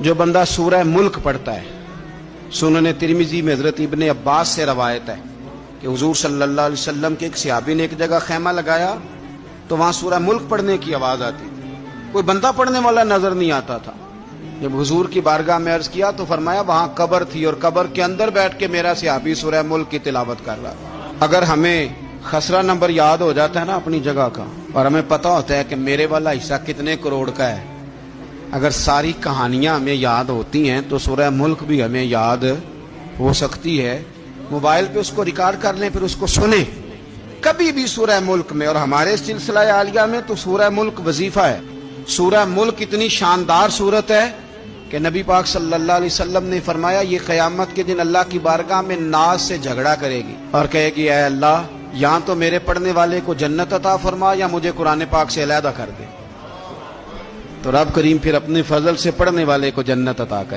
جو بندہ سورہ ملک پڑھتا ہے، سنن ترمذی میں حضرت ابن عباس سے روایت ہے کہ حضور صلی اللہ علیہ وسلم کے ایک صحابی نے ایک جگہ خیمہ لگایا تو وہاں سورہ ملک پڑھنے کی آواز آتی تھی، کوئی بندہ پڑھنے والا نظر نہیں آتا تھا۔ جب حضور کی بارگاہ میں عرض کیا تو فرمایا وہاں قبر تھی اور قبر کے اندر بیٹھ کے میرا صحابی سورہ ملک کی تلاوت کر رہا تھا۔ اگر ہمیں خسرہ نمبر یاد ہو جاتا ہے نا اپنی جگہ کا، اور ہمیں پتہ ہوتا ہے کہ میرے والا حصہ کتنے کروڑ کا ہے، اگر ساری کہانیاں ہمیں یاد ہوتی ہیں تو سورہ ملک بھی ہمیں یاد ہو سکتی ہے۔ موبائل پہ اس کو ریکارڈ کر لیں، پھر اس کو سنیں کبھی بھی سورہ ملک میں۔ اور ہمارے سلسلہ عالیہ میں تو سورہ ملک وظیفہ ہے۔ سورہ ملک اتنی شاندار سورت ہے کہ نبی پاک صلی اللہ علیہ وسلم نے فرمایا یہ قیامت کے دن اللہ کی بارگاہ میں ناز سے جھگڑا کرے گی اور کہے گی اے اللہ یا تو میرے پڑھنے والے کو جنت عطا فرما یا مجھے قرآن پاک سے علیحدہ کر دے۔ تو رب کریم پھر اپنے فضل سے پڑھنے والے کو جنت عطا کرے۔